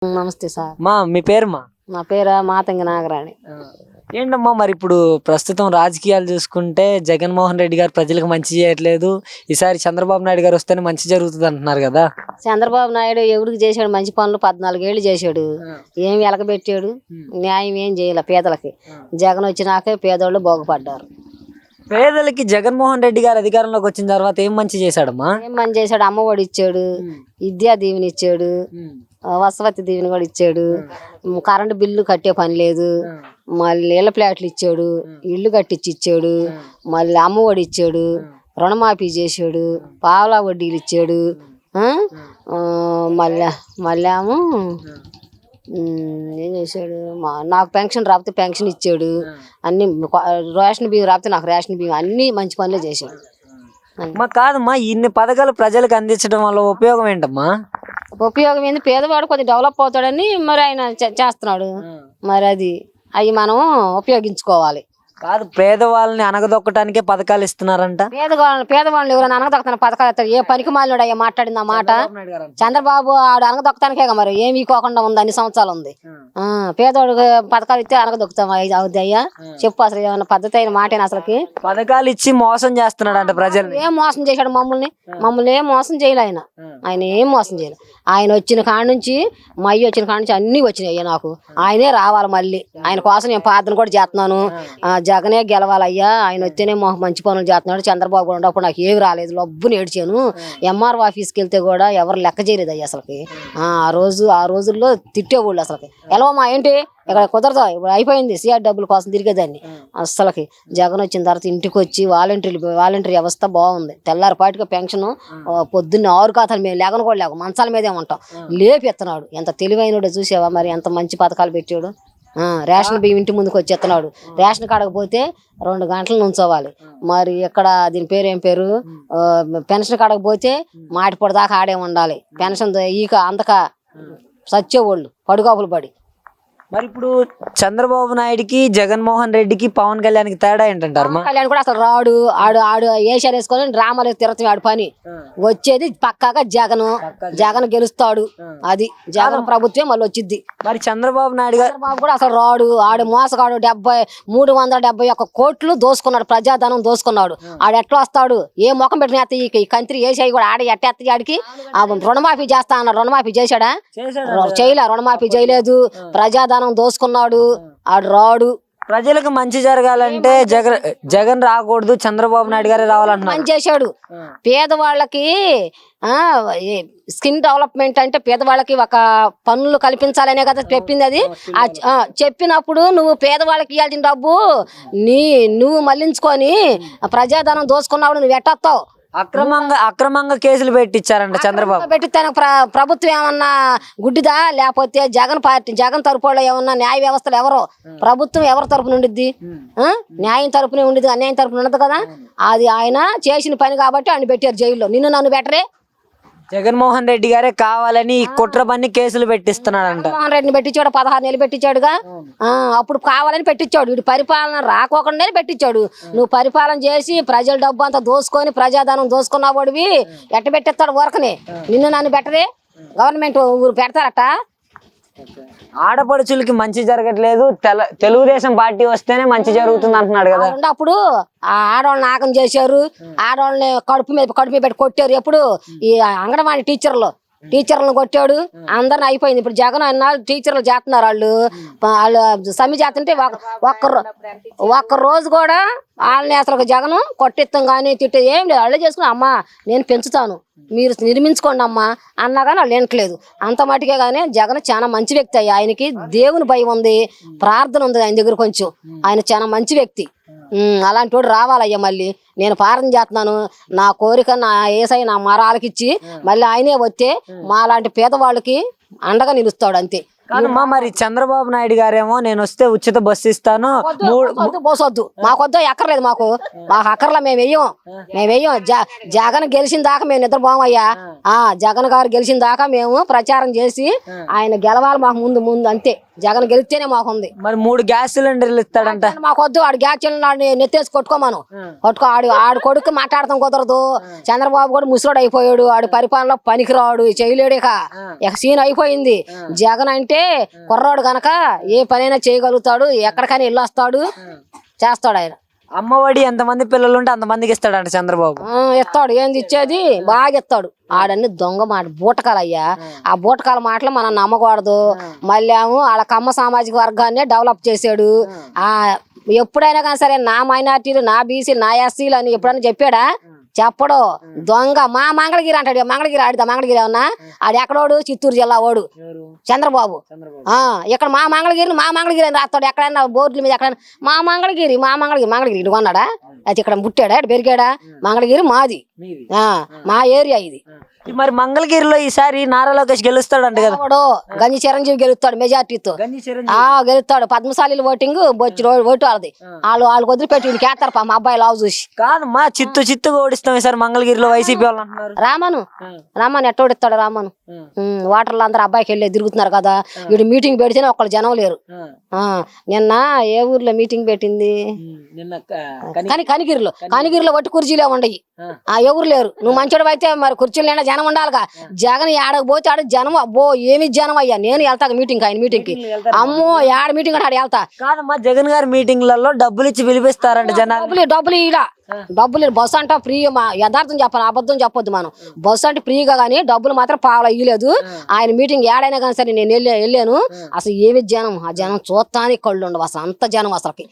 నమస్తే సార్. మీ పేరు నా పేరు మాతంగి నాగరాణి. ఏంటమ్మా మరి ఇప్పుడు ప్రస్తుతం రాజకీయాలు చూసుకుంటే జగన్మోహన్ రెడ్డి గారు ప్రజలకు మంచి చేయట్లేదు, ఈసారి చంద్రబాబు నాయుడు గారు వస్తేనే మంచి జరుగుతుంది అంటున్నారు కదా. చంద్రబాబు నాయుడు ఎవరికి చేశాడు మంచి పనులు? 14 ఏళ్ళు చేశాడు. ఏం వెలకబెట్టాడు? న్యాయం ఏం చేయాల పేదలకి. జగన్ వచ్చినాకే పేదోళ్ళు బాగుపడ్డారు. పేదలకి జగన్మోహన్ రెడ్డి గారు అధికారంలోకి వచ్చిన తర్వాత ఏం మంచి చేశాడమ్మా? ఏం మంచి చేశాడు? అమ్మఒడి ఇచ్చాడు, విద్యా దీవెని ఇచ్చాడు, వసవతి దీవెని కూడా ఇచ్చాడు, కరెంటు బిల్లు కట్టే పని లేదు, మళ్ళీ ఇళ్ళ ప్లాట్లు ఇచ్చాడు, ఇల్లు కట్టించి ఇచ్చాడు, మళ్ళీ అమ్మఒడి ఇచ్చాడు, రుణమాఫీ చేశాడు, పావలా వడ్డీలు ఇచ్చాడు, మళ్ళీ ఏమో ఏం చేశాడు? నాకు పెన్షన్ రాకపోతే పెన్షన్ ఇచ్చాడు, అన్ని రేషన్ బియ్యం రాకపోతే నాకు రేషన్ బియ్యం, అన్ని మంచి పనులే చేశాడు. కాదమ్మా, ఇన్ని పథకాలు ప్రజలకు అందించడం వల్ల ఉపయోగం ఏంటమ్మా? ఉపయోగం ఏంది? పేదవాడు కొద్దిగా డెవలప్ అవుతాడని మరి ఆయన చేస్తున్నాడు. మరి అది అవి మనం ఉపయోగించుకోవాలి. కాదు, పేదవాళ్ళని అనగదొక్కటానికే పథకాలు ఇస్తున్నారంట. పేదవాళ్ళు ఎవరైనా అనగదొక్కుతాను పథకాలు ఇస్తారు? ఏ పనికి మాలినాడు అయ్యా మాట్లాడింది ఆ మాట? చంద్రబాబు ఆడు అనగదొక్కటానికే మరి ఏమీ కోకుండా ఉంది, అన్ని సంవత్సరాలు ఉంది. పేదవాడు పథకాలు ఇస్తే అనగదొక్కుతాం అవుద్ది అయ్యా? చెప్పు, అసలు ఏమన్నా పద్ధతి అయిన మాటేనా? అసలుకి పథకాలు ఇచ్చి మోసం చేస్తున్నాడు అంట ప్రజలు. ఏం మోసం చేశాడు? మమ్మల్ని ఏం మోసం చేయలే ఆయన. ఆయన ఏం మోసం చేయలే. ఆయన వచ్చిన కాడ నుంచి, మా అయ్యి వచ్చిన కాడ నుంచి అన్ని వచ్చినాయి అయ్యా. నాకు ఆయనే రావాలి మళ్ళీ. ఆయన కోసం నేను ప్రార్థన కూడా చేస్తున్నాను. జగనే గెలవాలయ్యా, ఆయన వస్తేనే మాకు మంచి పనులు చేస్తున్నాడు. చంద్రబాబు కూడా ఉన్నప్పుడు నాకు ఏమి రాలేదు, లబ్బుని ఏడ్చాను. ఎంఆర్ఓ ఆఫీస్కి వెళ్తే కూడా ఎవరు లెక్క చేయలేదు అయ్యా అసలుకి. ఆ రోజుల్లో తిట్టేవాళ్ళు అసలుకి. ఎలవమ్మా ఏంటి ఇక్కడ కుదరదా, ఇప్పుడు అయిపోయింది సిఆర్ డబ్బుల కోసం తిరిగేదాన్ని. అసలుకి జగన్ వచ్చిన తర్వాత ఇంటికి వచ్చి వాలంటరీ వ్యవస్థ బాగుంది. తెల్లారిపాటిగా పెన్షన్ పొద్దున్న 6 కాతాలు మేము లేకను కూడా లేక మంచాల మీదే ఉంటాం, లేపెత్తున్నాడు. ఎంత తెలివైనడో చూసావా? మరి ఎంత మంచి పథకాలు పెట్టాడు. రేషన్ బియ్యం ఇంటి ముందుకు వచ్చి ఎత్తున్నాడు. రేషన్ కాడకపోతే 2 గంటలు నుంచోవాలి. మరి ఇక్కడ దీని పేరు ఏం పేరు, పెన్షన్ కాడకపోతే మాటిపొడి దాకా ఆడే ఉండాలి. పెన్షన్ అందక సచ్చేవాళ్ళు పడుగాపులు పడి. మరి ఇప్పుడు చంద్రబాబు నాయుడుకి, జగన్మోహన్ రెడ్డికి, పవన్ కళ్యాణ్కి తేడా ఏంటంటారు? కళ్యాణ్ కూడా అసలు రాడు. ఆడు ఏషాలు వేసుకొని డ్రామాలు తిరుగుతాడు. ఆడు పని వచ్చేది పక్కాగా జగన్ గెలుస్తాడు. అది జగన్ ప్రభుత్వం మళ్ళీ వచ్చింది. మరి చంద్రబాబు నాయుడు కూడా అసలు రాడు. ఆడు మోసగాడు. 371 కోట్లు దోసుకున్నాడు, ప్రజాధనం దోసుకున్నాడు. ఆడు ఎట్లా వస్తాడు? ఏ ముఖం పెట్టిన ఈ కంత్రి ఏసాయి కూడా ఆడ ఎట్టేస్తాయి. ఆడికి రుణమాఫీ చేస్తా అన్నాడు. రుణమాఫీ చేశాడా? చేయలే. రుణమాఫీ చేయలేదు. ప్రజాధనం దోసుకున్నాడు. ఆడు రాడు. ప్రజలకు మంచి జరగాలంటే జగన్ రాకూడదు, చంద్రబాబు నాయుడు గారే రావాలంటున్నారు. మంచి చేశాడు. పేదవాళ్ళకి స్కిన్ డెవలప్మెంట్ అంటే పేదవాళ్ళకి ఒక పనులు కల్పించాలనే కదా చెప్పింది. అది చెప్పినప్పుడు నువ్వు పేదవాళ్ళకి ఇవ్వాల్సిన డబ్బు నువ్వు మళ్లించుకొని ప్రజాధనం దోసుకున్నావు. నువ్వు ఎట్టొస్తావు? అక్రమంగా కేసులు పెట్టించారంట చంద్రబాబు. పెట్టిస్తాను. ప్రభుత్వం ఏమన్నా గుడ్డిదా? లేకపోతే జగన్ తరపులో ఏమన్నా న్యాయ వ్యవస్థలు ఎవరో? ప్రభుత్వం ఎవరి తరపున ఉండిద్ది? న్యాయం తరపునే ఉండిద్ది, అన్యాయం తరపున ఉండదు కదా. అది ఆయన చేసిన పని కాబట్టి ఆయన పెట్టారు జైల్లో. నన్ను పెట్టరే. జగన్మోహన్ రెడ్డి గారే కావాలని కుట్ర పన్ని కేసులు పెట్టిస్తున్నాడంట. జగన్మోహన్ రెడ్డిని పెట్టించాడు. 16 నెలలు పెట్టించాడుగా. అప్పుడు కావాలని పెట్టించాడు. వీడు పరిపాలన రాకోకుండానే పెట్టించాడు. నువ్వు పరిపాలన చేసి ప్రజల డబ్బు అంతా దోసుకొని ప్రజాధనం దోసుకున్నావాడివి ఎట్ట పెట్టిస్తాడు ఊరకనే? నన్ను పెట్టరే. గవర్నమెంట్ ఊరు పెడతారట. ఆడపడుచులకి మంచి జరగట్లేదు, తెలుగుదేశం పార్టీ వస్తేనే మంచి జరుగుతుంది అంటున్నాడు కదా. అప్పుడు ఆడవాళ్ళని ఆగం చేశారు. ఆడవాళ్ళని కడుపు మీద పెట్టి కొట్టారు. ఎప్పుడు ఈ అంగన్వాడీ టీచర్లను కొట్టాడు. అందరిని అయిపోయింది. ఇప్పుడు జగన్ అన్నాళ్ళు టీచర్లు చేస్తున్నారు. వాళ్ళు సమ్మె చేస్తుంటే ఒక్క రోజు కూడా వాళ్ళని అసలు జగన్ కొట్టిస్తాం కానీ తిట్టే ఏం లేదు. వాళ్ళే చేసుకుని అమ్మా నేను పెంచుతాను, మీరు నిర్మించుకోండి అమ్మా అన్నా కానీ వాళ్ళు వినట్లేదు. అంత మటుకే కానీ జగన్ చాలా మంచి వ్యక్తి అయ్యా. ఆయనకి దేవుని భయం ఉంది, ప్రార్థన ఉంది ఆయన దగ్గర కొంచెం. ఆయన చాలా మంచి వ్యక్తి. అలాంటి వాడు రావాలయ్యా. మళ్ళీ నేను ప్రార్థన చేస్తున్నాను. నా కోరిక నా ఏసై నా మరాలకిచ్చి మళ్ళీ ఆయనే వస్తే మా లాంటి పేదవాళ్ళకి అండగా నిలుస్తాడు. అంతే. కాదమ్మా మరి చంద్రబాబు నాయుడు గారేమో నేను వస్తే ఉచిత బస్సు ఇస్తాను పోసొద్దు మాకొద్దు ఎక్కర్లేదు మాకు అక్కర్లా మేము వెయ్యం జగన్ గెలిచిన దాకా మేము నిద్రపోమయ్యా జగన్ గారు గెలిచిన దాకా మేము ప్రచారం చేసి ఆయన గెలవాలి మాకు ముందు అంతే జగన్ గెలిస్తేనే మాకుంది. మరి 3 గ్యాస్ సిలిండర్లు ఇస్తాడంట మాకొద్దు ఆడు గ్యాస్ సిలిండర్ నెత్తేసి కొట్టుకోమను ఆడు కొడుకు మాట్లాడతాం కుదరదు. చంద్రబాబు కూడా ముసలోడు అయిపోయాడు, ఆడు పరిపాలనలో పనికిరాడు చేయలేడు ఇక సీన్ అయిపోయింది. జగన్ అంటే కుర్రాడు గనక ఏ పనైనా చేయగలుగుతాడు, ఎక్కడికైనా వెళ్ళి వస్తాడు చేస్తాడు. ఆయన అమ్మఒడి ఎంతమంది పిల్లలు ఉంటే అంతమందికి ఇస్తాడంట చంద్రబాబు. ఇస్తాడు, ఏంది ఇచ్చేది బాగా ఇస్తాడు. ఆడన్ని దొంగ మాట బూటకాలు అయ్యా, ఆ బూటకాల మాటలు మనం నమ్మకూడదు. మళ్ళీ వాళ్ళ కమ్మ సామాజిక వర్గాన్ని డెవలప్ చేశాడు. ఎప్పుడైనా కానీ సరే నా మైనార్టీలు నా బీసీలు నా ఎస్సీలు అని ఎప్పుడైనా చెప్పాడా? చెప్పడు. దొంగ మా మంగళగిరి అంటాడు. మంగళగిరి ఆడిదా మంగళగిరి ఏమన్నా ఆడు ఎక్కడోడు? చిత్తూరు జిల్లా వాడు చంద్రబాబు. ఇక్కడ మా మంగళగిరి అని రాస్తాడు. ఎక్కడైనా బోర్డుల మీద ఎక్కడైనా మా మంగళగిరి ఇటు కొన్నాడా? అది ఇక్కడ పుట్టాడా ఇటు పెరిగాడా? మంగళగిరి మాది, మా ఏరియా ఇది. మరి మంగళగిరిలో ఈసారి నారా లోకేష్ గెలుస్తాడంట కదా. గంజి చిరంజీవి గెలుస్తాడు మెజార్టీతో గెలుస్తాడు. పద్మశాలీలు ఓటింగ్ బొచ్చి ఓటు వాళ్ళది. వాళ్ళు వదిలిపెట్టి వీడికి వేస్తారు మా అబ్బాయి లావు చూసి. కాదమ్మా చిత్తుగా ఓడిస్తాం ఈసారి మంగళగిరిలో వైసీపీ వాళ్ళు అంటున్నారు. రామను ఎట్ట ఓడిస్తాడు? రామను ఓటర్లు అందరూ అబ్బాయికి వెళ్ళి తిరుగుతున్నారు కదా. వీడు మీటింగ్ పెడితేనే ఒక్కళ్ళు జనం లేరు. నిన్న ఏ ఊర్లో మీటింగ్ పెట్టింది? కనిగిరిలో ఒట్టి కుర్చీలే ఉండయి, ఎవరు లేరు. నువ్వు మంచోడు అయితే మరి కుర్చీలు జనం ఉండాలిగా. జగన్ ఏడకపోతే ఆడ జనం అబ్బో ఏమి జనం అయ్యా. నేను వెళ్తా మీటింగ్, ఆయన మీటింగ్ కి. అమ్మో ఏడ మీటింగ్ అంటే ఆడ వెళ్తా. కాదమ్మా జగన్ గారి మీటింగ్లలో డబ్బులు ఇచ్చి పిలిపిస్తారంట జనాలు. డబ్బులు బస్సు అంట ఫ్రీ. యథార్థం చెప్పాలి, అబద్ధం చెప్పొద్దు మనం. బస్సు అంటే ఫ్రీగా కానీ డబ్బులు మాత్రం పావులా ఇయ్యలేదు. ఆయన మీటింగ్ ఏడైనా కానీ సరే నేను వెళ్ళాను. అసలు ఏమి జనం, ఆ జనం చూస్తానికి కళ్ళు ఉండవు అసలు, అంత జనం అసలుకి.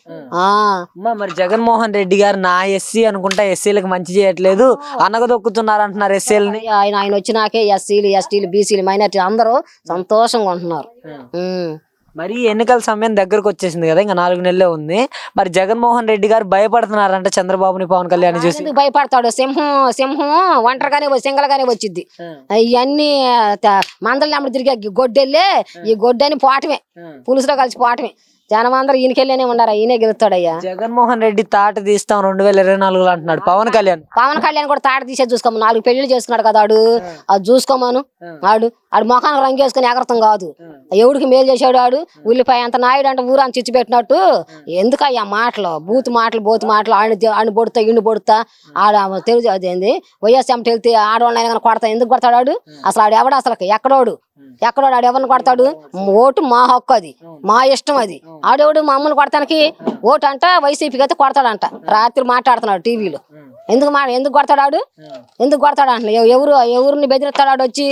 మరి జగన్మోహన్ రెడ్డి గారు నా ఎస్సీ అనుకుంటా ఎస్సీలకు మంచి చేయట్లేదు, అనగదొక్కుతున్నారు అంటున్నారు ఎస్సీలని. ఆయన వచ్చినాకే ఎస్సీలు ఎస్టీలు బీసీలు మైనార్టీలు అందరూ సంతోషంగా ఉంటున్నారు. మరి ఎన్నికల సమయం దగ్గరకు వచ్చేసింది కదా, ఇంకా 4 నెలలే ఉంది. మరి జగన్మోహన్ రెడ్డి గారు భయపడుతున్నారంటే చంద్రబాబుని పవన్ కళ్యాణ్ చూసి. భయపడతాడు. సింహం ఒంటరిగానే సింగల్గానే వచ్చింది. ఇవన్నీ మందల నెంబడి తిరిగే గొడ్డెళ్ళే ఈ గొడ్డని పోవటమే, పులుసులో కలిసి పోవటమే. జనం అందరూ ఈయనకెళ్ళనే ఉండారా, ఈయనే గెలుస్తాడయ్యా. జగన్మోహన్ రెడ్డి తాట తీస్తాం 2024 అంటున్నాడు పవన్ కళ్యాణ్ కూడా తాట తీసే చూసుకోమను. 4 పెళ్లిళ్ళు చేసుకున్నాడు కదా ఆడు, అది చూసుకోమను. ఆడు మొఖానికి రంగు వేసుకుని ఎగరతం కాదు. ఎవడికి మేలు చేశాడు ఆడు? ఉల్లిపాయ అంత నాయుడు అంటే ఊరాన్ని చిచ్చి పెట్టినట్టు ఎందుకయ్యా మాటలు, బూతు మాటలు బోతు మాటలు. ఆడిని పొడుతా ఇన్ని పొడుతా ఆడ తెలుగు అదేంది వైఎస్ఎం వెళ్తే ఆడవాళ్ళైనా కానీ కొడతా. ఎందుకు కొడతాడు ఆడు? అసలు ఆడు ఎవడు? అసలు ఎక్కడోడు ఆడు ఎవరిని కొడతాడు? ఓటు మా హక్కు, అది మా ఇష్టం. అది ఆడేవాడు మా అమ్మని కొడతానికి ఓటు అంట వైసీపీకి అయితే కొడతాడంట. రాత్రి మాట్లాడుతున్నాడు టీవీలో. ఎందుకు కొడతాడు ఆడు? ఎందుకు కొడతాడు అంట? ఎవరిని బెదిరిస్తాడు ఆడు వచ్చి?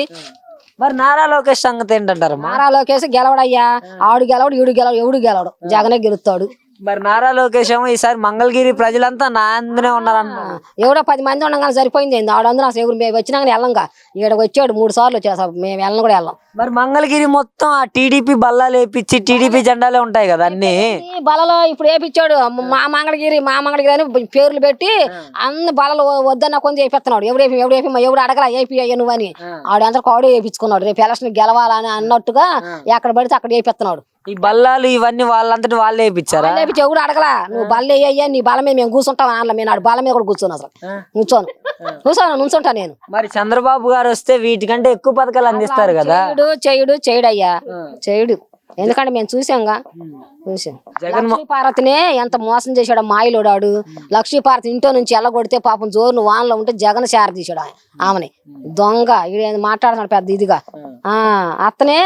మరి నారా లోకేష్ సంగతి ఏంటంటారు? నారా లోకేష్ గెలవడయ్యా. ఆడు గెలవడు, ఈడు గెలవడు, ఎవడు గెలవడు. జగనే గెలుస్తాడు. మరి నారా లోకేష్ ఏమో ఈసారి మంగళగిరి ప్రజలంతా నా అందునే ఉన్నారన్న. ఎవడో 10 మంది ఉండగానే సరిపోయింది. ఆడందరూ అసలు ఎవరు మేము వచ్చినాక వెళ్ళంగా. ఇక్కడ వచ్చాడు 3 సార్లు వచ్చాడు, అసలు మేము వెళ్ళను కూడా వెళ్ళాం. మరి మంగళగిరి మొత్తం ఆ టీడీపీ బల్లాలు వేపించి టీడీపీ జెండాలే ఉంటాయి కదా అన్ని బలలో ఇప్పుడు వేపించాడు. మా మంగళగిరి అని పేర్లు పెట్టి అన్ని బలలు వద్దన్న కొంచెం వేపిస్తున్నాడు. ఎవడు అడగలా ఏపీ అయ్యా నువ్వు అని. ఆడందరికి ఆడే వేయించుకున్నాడు. రేపు ఎలక్షన్ గెలవాలని అన్నట్టుగా ఎక్కడ పడితే అక్కడ వేపిస్తున్నాడు. ఈ బల్లాలు ఇవన్నీ వాళ్ళంతటి వాళ్ళే వేయించారా? ఎవడు అడగలా. నువ్వు బల్ల వేయ్యా, నీ బల మీద మేము కూర్చుంటాం అన్న. నేను ఆడు బల మీద కూడా కూర్చోను, అసలు నుంచుంటా నేను. మరి చంద్రబాబు గారు వస్తే వీటికంటే ఎక్కువ పథకాలు అందిస్తారు కదా. చేయడయ్యా చేయడు. ఎందుకంటే మేము చూసాం. లక్ష్మీపార్వతినే ఎంత మోసం చేశాడు మాయలోడాడు. లక్ష్మీపార్వతి ఇంట్లో నుంచి ఎల్లగొడితే పాపం జోరును వానలో ఉంటే జగన్ శార తీశాడు ఆమెని. దొంగ మాట్లాడుతున్నాడు పెద్ద ఇదిగా. అతనే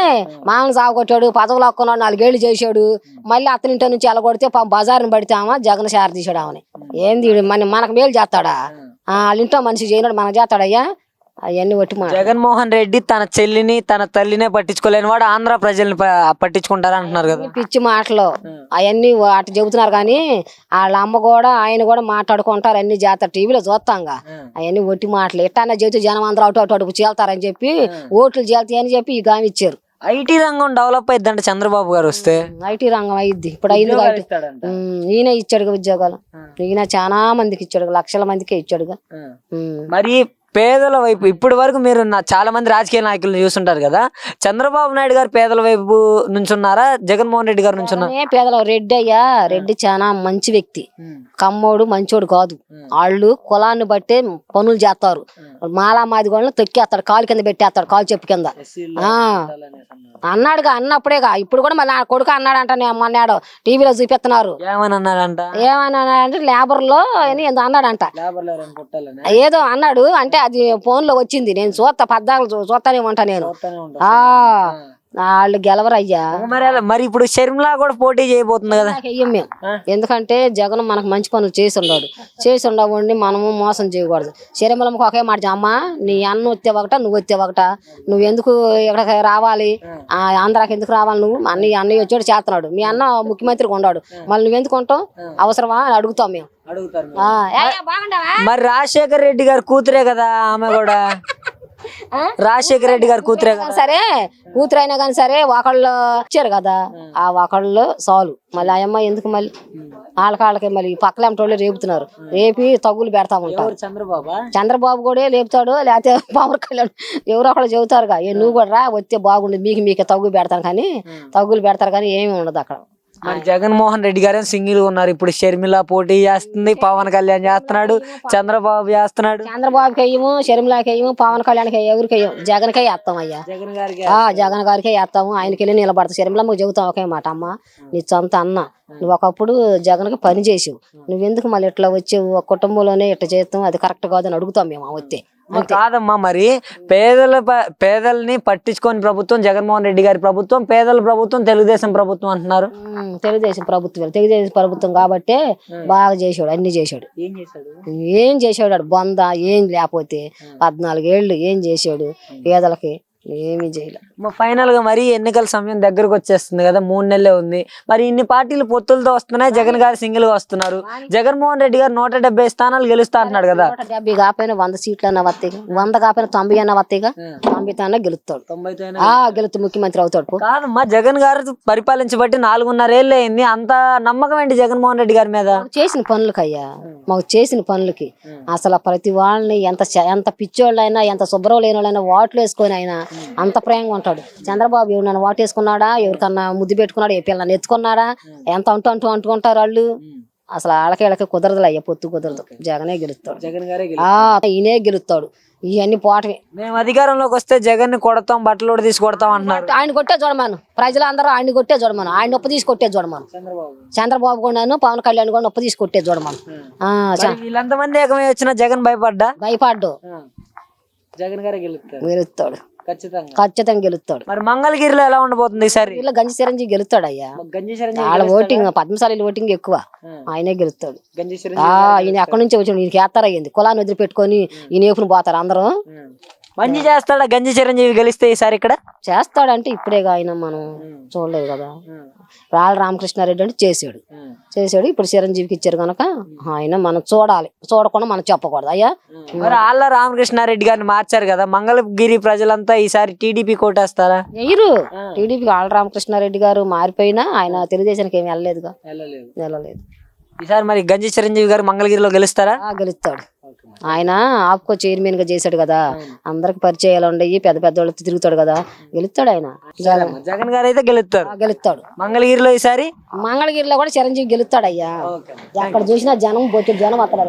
మామని సాగొట్టాడు, పదవులు హక్కున్నాడు, 4 ఏళ్ళు చేశాడు. మళ్ళీ అతని ఇంట్లో నుంచి ఎల్లగొడితే పాపం బజారుని పడితే జగన్ శార తీశాడు ఆమెని. ఏంది మనకు మేలు చేస్తాడా? వాళ్ళ ఇంట్లో మనిషి చేయనాడు, మనకు చేస్తాడయ్యా? అవన్నీ ఒట్టి మాట. జగన్మోహన్ రెడ్డి తన చెల్లిని తన తల్లినే పట్టించుకోలేని వాడు ఆంధ్ర ప్రజల్ని పట్టించుకుంటారా అంటున్నారు కదా. పిచ్చి మాటలు అవన్నీ అటు చెబుతున్నారు. కానీ వాళ్ళ అమ్మ కూడా ఆయన కూడా మాట్లాడుకుంటారు. అన్ని చేస్తారు, టీవీలో చూస్తాంగా. అవన్నీ ఒట్టి మాటలు. ఎట్టన్నా చెబితే జనం అందరూ అటు చేల్తారని చెప్పి ఓట్లు చేల్తాయని చెప్పి ఈ గామి ఇచ్చారు. ఐటీ రంగం డెవలప్ అయిద్దంటే చంద్రబాబు గారు వస్తే. ఐటీ రంగం అయింది ఇప్పుడు అయింది. ఈయన ఇచ్చాడుగా ఉద్యోగాలు. ఈయన చాలా మందికి ఇచ్చాడు, లక్షల మందికే ఇచ్చాడుగా. మరి పేదల వైపు ఇప్పటి వరకు మీరు చాలా మంది రాజకీయ నాయకులను చూస్తుంటారు కదా, చంద్రబాబు నాయుడు గారు పేదల వైపు నుంచున్నారా, జగన్మోహన్ రెడ్డి గారు నుంచున్నారా? పేదల రెడ్డి అయ్యా, రెడ్డి చాలా మంచి వ్యక్తి, కమ్మోడు మంచోడు కాదు. వాళ్ళు కులాన్ని బట్టే పనులు చేస్తారు. మాలా మాది కూడా తొక్కేస్తాడు, కాలు కింద పెట్టేస్తాడు, కాలు చెప్పు కింద. అన్నాడుగా, అన్నప్పుడేగా. ఇప్పుడు కూడా మళ్ళీ కొడుకు అన్నాడంట, మొన్నాడు టీవీలో చూపిస్తున్నారు. ఏమని అన్నాడంట? ఏమన్నాడంటే లేబర్ లో అని ఏందో అన్నాడంట, ఏదో అన్నాడు. అంటే అది ఫోన్ లో వచ్చింది, నేను చూస్తా, పద్దాలు చూస్తానే ఉంటా నేను. వాళ్ళు గెలవరయ్యా. మరి ఇప్పుడు షర్మిలా కూడా పోటీ చేయబోతుంది కదా. వెయ్యం మేము, ఎందుకంటే జగన్ మనకు మంచి పనులు చేసి ఉండవండి, మనము మోసం చేయకూడదు. షర్మిలమ్మకి ఒకే మాట, అమ్మ నీ అన్న వస్తే ఒకట, నువ్వు వస్తే ఒకట, నువ్వు ఎందుకు ఇక్కడ రావాలి, ఆంధ్రాకి ఎందుకు రావాలి, నువ్వు అన్నయ్య వచ్చాడు చేస్తున్నాడు, మీ అన్న ముఖ్యమంత్రిగా ఉన్నాడు, మళ్ళీ నువ్వు ఎందుకు ఉంటావు, అవసరమా అని అడుగుతాం మేము. మరి రాజశేఖర్ రెడ్డి గారు కూతురే కదా ఆమె కూడా, రాజశేఖర రెడ్డి గారు కూతురే కదా. సరే కూతురు అయినా కానీ సరే ఒకళ్ళు ఇచ్చారు కదా, ఆ ఒకళ్ళు సాలు. మళ్ళీ ఆ అమ్మాయి ఎందుకు మళ్ళీ వాళ్ళకి మళ్ళీ పక్కల ఏమిటోళ్ళు రేపుతున్నారు, రేపి తగ్గులు పెడతా ఉంటారు. చంద్రబాబు కూడా లేపుతాడు, లేకపోతే పవన్ కళ్యాణ్ ఎవరో ఒకళ్ళు చెబుతారుగా, నువ్వు కూడా రా వస్తే బాగుండదు, మీకే తగ్గు పెడతాను కానీ, తగ్గులు పెడతారు కానీ ఏమి ఉండదు అక్కడ. మరి జగన్మోహన్ రెడ్డి గారు సింగిల్ గా ఉన్నారు, ఇప్పుడు షర్మిల పోటీ చేస్తుంది, పవన్ కళ్యాణ్ చేస్తున్నాడు, చంద్రబాబు చేస్తున్నాడు. చంద్రబాబుకి అయ్యము, షర్మిలాకి అయ్యము, పవన్ కళ్యాణ్కి ఎవరికి అయ్యాం, జగన్కే వేస్తాం అయ్యా, జగన్ గారికే వేస్తాము. ఆయనకి వెళ్ళి నిలబడతాం. షర్మిలమ్మకు చెబుతాం ఒకే మాట, అమ్మ నీ సొంత అన్న, నువ్వు ఒకప్పుడు జగన్కి పని చేసావు, నువ్వెందుకు మళ్ళీ ఇట్లా వచ్చావు, ఒక కుటుంబంలోనే ఇట్లా చేస్తాం, అది కరెక్ట్ కాదని అడుగుతాం మేము. వస్తే కాదమ్మా, మరి పేదల్ని పట్టించుకొని ప్రభుత్వం జగన్మోహన్ రెడ్డి గారి ప్రభుత్వం, పేదల ప్రభుత్వం తెలుగుదేశం ప్రభుత్వం అంటున్నారు. తెలుగుదేశం ప్రభుత్వం కాబట్టే బాగా చేసాడు, అన్ని చేశాడు. ఏం చేసాడు బొంద, ఏం లేకపోతే 14 ఏళ్ళు ఏం చేసాడు పేదలకి, ఏమి చేయలే. ఫైనల్ గా మరి ఎన్నికల సమయం దగ్గరకు వచ్చేస్తుంది కదా, 3 నెలలే ఉంది. మరి ఇన్ని పార్టీలు పొత్తులతో వస్తున్నాయి, జగన్ గారు సింగిల్ గా వస్తున్నారు. జగన్మోహన్ రెడ్డి గారు 170 స్థానాలు గెలుస్తా అంటున్నాడు కదా. 170 కాకపోయినా 100 సీట్లు అన్న వస్తాయి, 100 కాకపోయినా 90 అన్న వస్తాయిగా. 90 గెలుస్తాడు, గెలుస్తూ ముఖ్యమంత్రి అవుతాడు. కాదమ్మా, జగన్ గారు పరిపాలించబట్టి 4.5 ఏళ్ళు అయింది, అంత నమ్మకం ఏంటి జగన్మోహన్ రెడ్డి గారి మీద? చేసిన పనులకి అయ్యా, మాకు చేసిన పనులకి అసలు ప్రతి వాళ్ళని ఎంత పిచ్చోళ్ళైనా, ఎంత శుభ్రం లేని వాళ్ళైనా ఓట్లు వేసుకొని అయినా అంత ప్రేమగా ఉంటాడు. చంద్రబాబు ఎవరు ఓటు వేసుకున్నాడా, ఎవరికన్నా ముద్దు పెట్టుకున్నాడా, ఏ పిల్లల్ని ఎత్తుకున్నాడా, ఎంత అంటుకుంటారు వాళ్ళు. అసలు వాళ్ళకి కుదరదు అయ్యా, పొత్తు కుదరదు. జగనే గెలుస్తాడు, ఈయనే గెలుస్తాడు. ఇవన్నీ పోవటమే. మేము అధికారంలోకి వస్తే జగన్ ని కొడతాం, బట్టలు కూడా తీసి కొడతాం అంటున్నారు. ఆయన కొట్టే చూడమాను, ప్రజలందరూ ఆయన కొట్టే చూడమాను, ఆయన నొప్పి తీసి కొట్టే చూడమాను. చంద్రబాబు కూడా పవన్ కళ్యాణ్ కూడా నొప్పి తీసి కొట్టే చూడమాను. వీళ్ళంతమంది ఏకమై వచ్చిన జగన్ భయపడ్డు. జగన్ గారే గెలుస్తాడు, ఖచ్చితంగా గెలుస్తాడు. మరి మంగళగిరిలో ఎలా ఉండబోతుంది ఈసారి? గంజి చిరంజీవి గెలుస్తాడు అయ్యా. వాళ్ళ ఓటింగ్ పద్మశాలి ఓటింగ్ ఎక్కువ, ఆయనే గెలుస్తాడు. ఈయన ఎక్కడి నుంచి వచ్చాడు, ఈయనకి వేస్తారా అయ్యింది, కులాన్ని వదిలిపెట్టుకొని ఈయన ఏపుని పోతారు అందరూ. మంచి చేస్తాడా గంజి చిరంజీవి గెలిస్తే ఈసారి? ఇక్కడ చేస్తాడంటే ఇప్పుడేగా, ఆయన మనం చూడలేదు కదా. రాళ్ళ రామకృష్ణారెడ్డి అంటే చేసాడు, ఇప్పుడు చిరంజీవికి ఇచ్చారు కనుక ఆయన మనం చూడాలి, చూడకుండా మనం చెప్పకూడదు అయ్యా. మరి ఆళ్ళ రామకృష్ణారెడ్డి గారిని మార్చారు కదా, మంగళగిరి ప్రజలంతా ఈసారి టీడీపీ కోటేస్తారా? ఎయ్యరు, టీడీపీకి ఆళ్ళ రామకృష్ణారెడ్డి గారు మారిపోయినా ఆయన తెలుగుదేశానికి ఏమి వెళ్ళలేదుగా, వెళ్ళలేదు. ఈసారి మరి గంజి చిరంజీవి గారు మంగళగిరిలో గెలుస్తారా? గెలుస్తాడు. ఆయన ఆప్కో చైర్మన్ గా చేశాడు కదా, అందరికి పరిచయాలు ఉండయి, పెద్ద పెద్ద వాళ్ళతో తిరుగుతాడు కదా, గెలుస్తాడు ఆయన. జగన్ గారు అయితే గెలుస్తాడు మంగళగిరిలో ఈసారి. మంగళగిరిలో కూడా చిరంజీవి గెలుస్తాడు అయ్యా. ఎక్కడ చూసినా జనం బొట్టి జనం అక్కడ